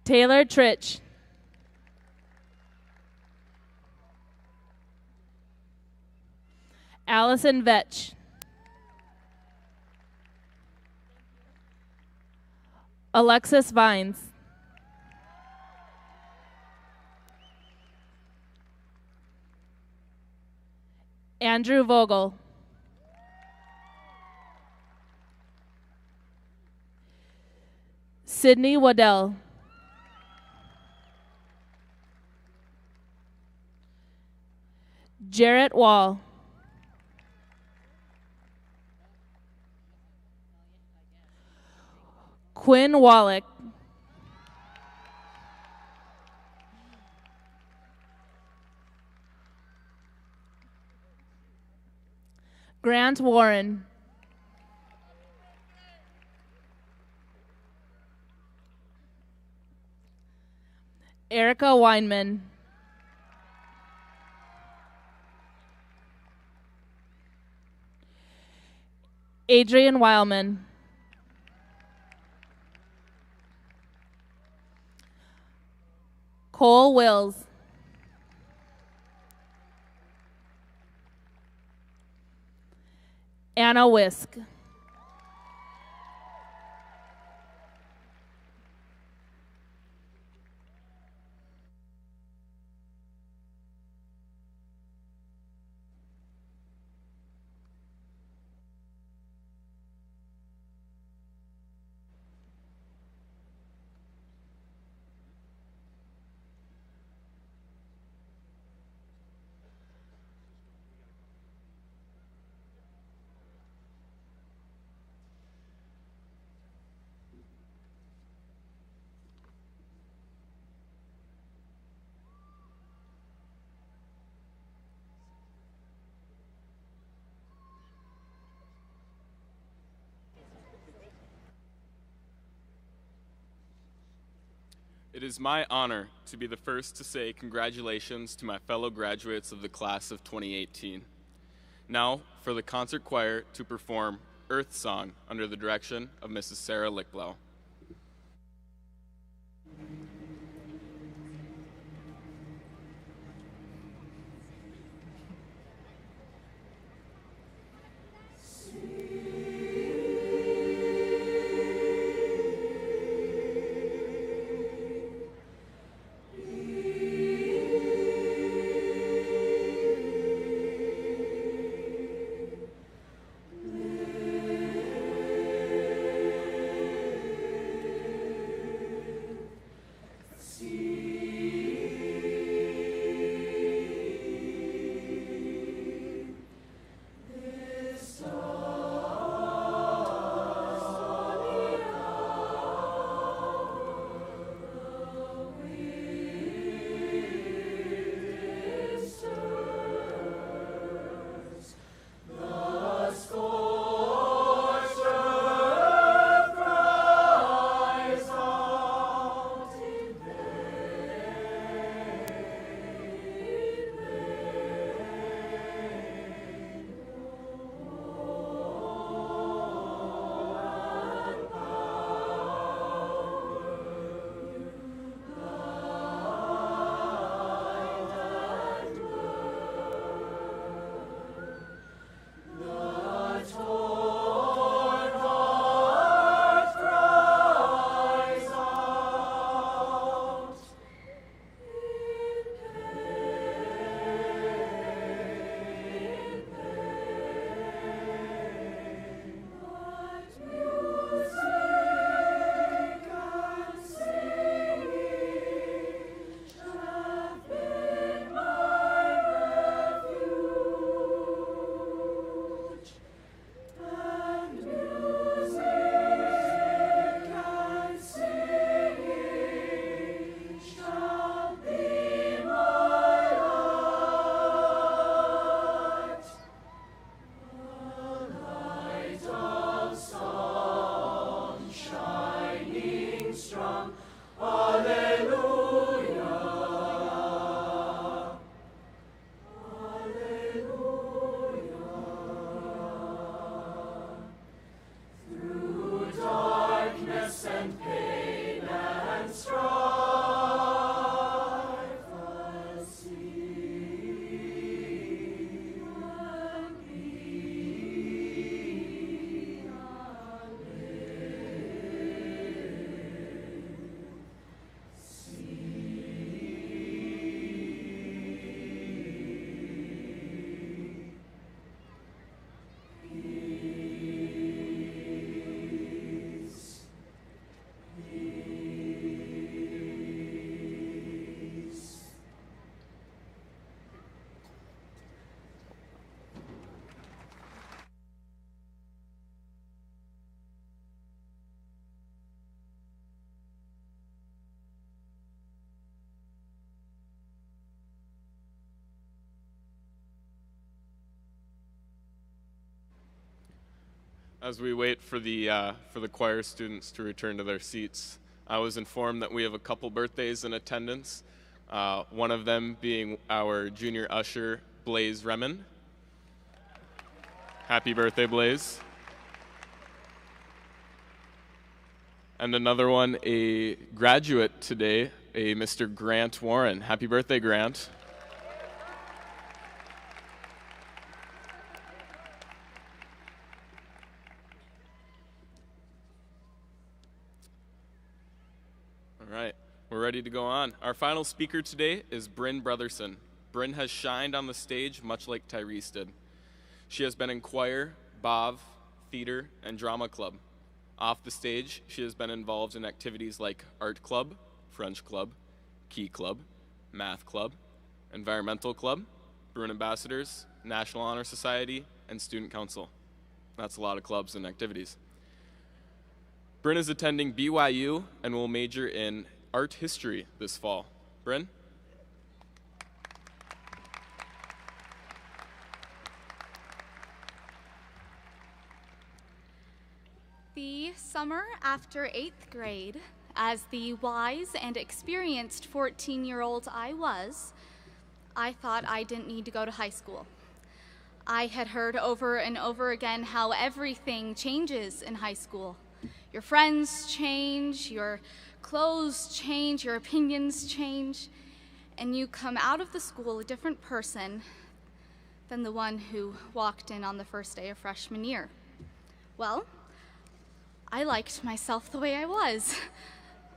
Taylor Trich. Allison Vetch. Alexis Vines. Andrew Vogel. Sydney Waddell. Jarrett Wall. Quinn Wallach. Grant Warren. Erica Weinman. Adrian Weilman. Cole Wills. Anna Wisk. It is my honor to be the first to say congratulations to my fellow graduates of the class of 2018. Now, for the concert choir to perform Earth Song under the direction of Mrs. Sarah Lickblau. As we wait for the choir students to return to their seats, I was informed that we have a couple birthdays in attendance, one of them being our junior usher, Blaze Remen. Happy birthday, Blaze. And another one, a graduate today, a Mr. Grant Warren. Happy birthday, Grant. All right, we're ready to go on. Our final speaker today is Bryn Brotherson. Bryn has shined on the stage much like Tyrese did. She has been in choir, BAV, theater, and drama club. Off the stage, she has been involved in activities like art club, French club, key club, math club, environmental club, Bruin Ambassadors, National Honor Society, and Student Council. That's a lot of clubs and activities. Bryn is attending BYU and will major in art history this fall. Bryn? The summer after 8th grade, As the wise and experienced 14-year-old I was, I thought I didn't need to go to high school. I had heard over and over again how everything changes in high school. Your friends change, your clothes change, your opinions change, and you come out of the school a different person than the one who walked in on the first day of freshman year. Well, I liked myself the way I was.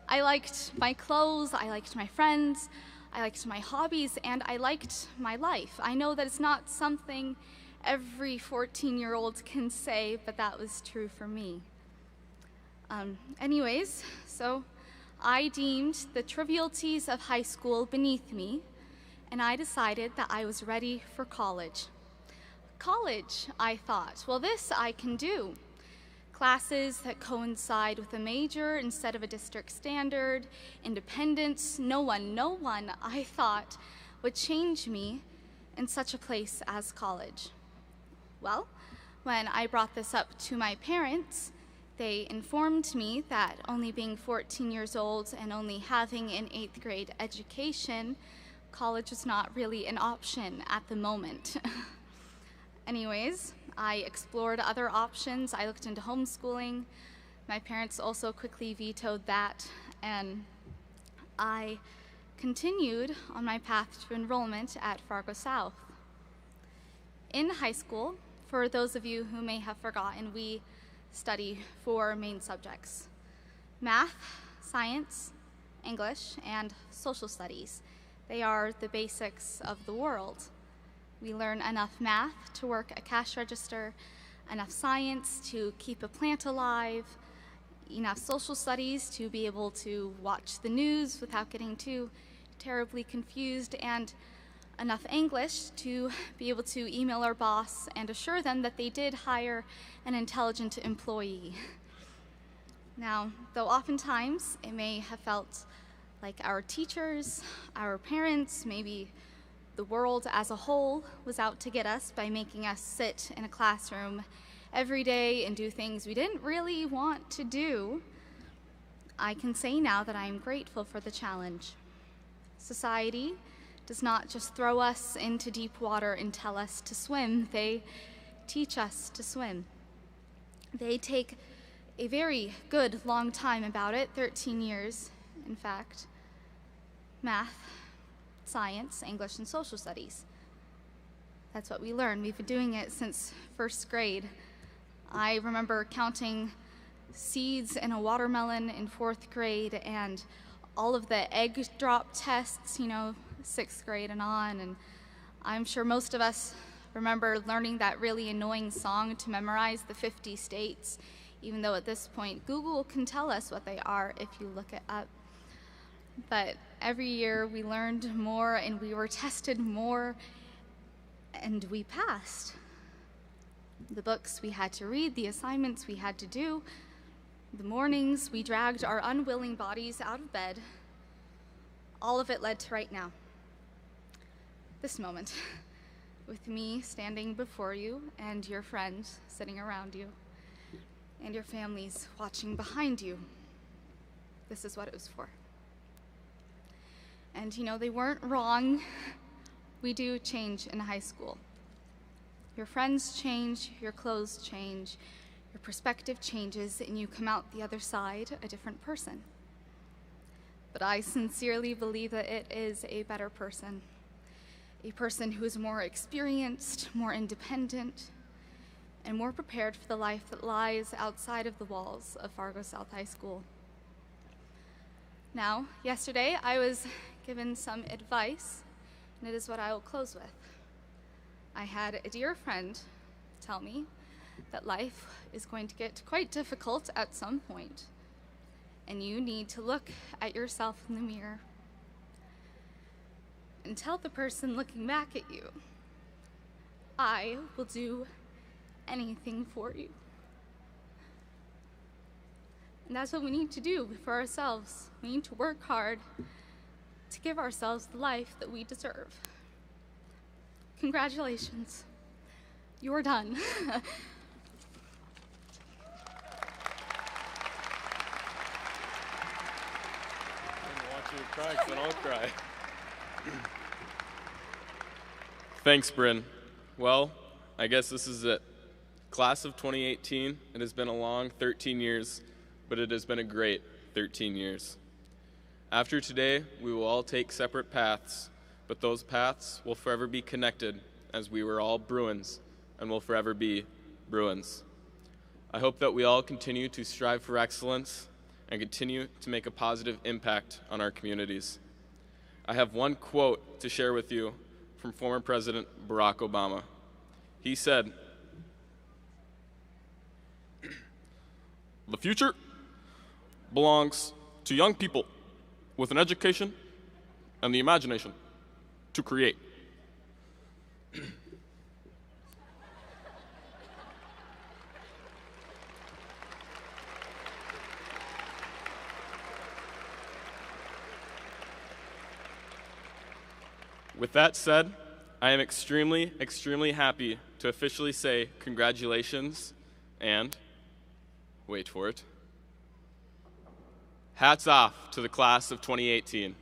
I liked my clothes, I liked my friends, I liked my hobbies, and I liked my life. I know that it's not something every 14-year-old can say, but that was true for me. Anyways, so I deemed the trivialities of high school beneath me, and I decided that I was ready for college. College, I thought, well, this I can do. Classes that coincide with a major instead of a district standard, independence, no one, I thought, would change me in such a place as college. Well, when I brought this up to my parents, they informed me that only being 14 years old and only having an 8th grade education, college was not really an option at the moment. Anyways, I explored other options. I looked into homeschooling. My parents also quickly vetoed that, and I continued on my path to enrollment at Fargo South. In high school, for those of you who may have forgotten, we study 4 main subjects: math, science, English, and social studies. They are the basics of the world. We learn enough math to work a cash register, enough science to keep a plant alive, enough social studies to be able to watch the news without getting too terribly confused, and enough English to be able to email our boss and assure them that they did hire an intelligent employee. Now, though oftentimes it may have felt like our teachers, our parents, maybe the world as a whole was out to get us by making us sit in a classroom every day and do things we didn't really want to do, I can say now that I am grateful for the challenge. Society does not just throw us into deep water and tell us to swim, they teach us to swim. They take a very good long time about it, 13 years, in fact. Math, science, English, and social studies. That's what we learn. We've been doing it since 1st grade. I remember counting seeds in a watermelon in 4th grade and all of the egg drop tests, 6th grade and on. And I'm sure most of us remember learning that really annoying song to memorize the 50 states, even though at this point Google can tell us what they are if you look it up. But every year we learned more and we were tested more, and we passed. The books we had to read, the assignments we had to do, the mornings we dragged our unwilling bodies out of bed, all of it led to right now. This moment, with me standing before you and your friends sitting around you and your families watching behind you. This is what it was for. And they weren't wrong. We do change in high school. Your friends change, your clothes change, your perspective changes, and you come out the other side a different person. But I sincerely believe that it is a better person. A person who is more experienced, more independent, and more prepared for the life that lies outside of the walls of Fargo South High School. Now, yesterday I was given some advice, and it is what I will close with. I had a dear friend tell me that life is going to get quite difficult at some point, and you need to look at yourself in the mirror and tell the person looking back at you, I will do anything for you. And that's what we need to do for ourselves. We need to work hard to give ourselves the life that we deserve. Congratulations. You're done. cry, 'cause then I'll cry. Thanks, Bryn. Well, I guess this is it. Class of 2018, it has been a long 13 years, but it has been a great 13 years. After today, we will all take separate paths, but those paths will forever be connected as we were all Bruins and will forever be Bruins. I hope that we all continue to strive for excellence and continue to make a positive impact on our communities. I have one quote to share with you from former President Barack Obama. He said, "The future belongs to young people with an education and the imagination to create." With that said, I am extremely, extremely happy to officially say congratulations and, wait for it, hats off to the class of 2018.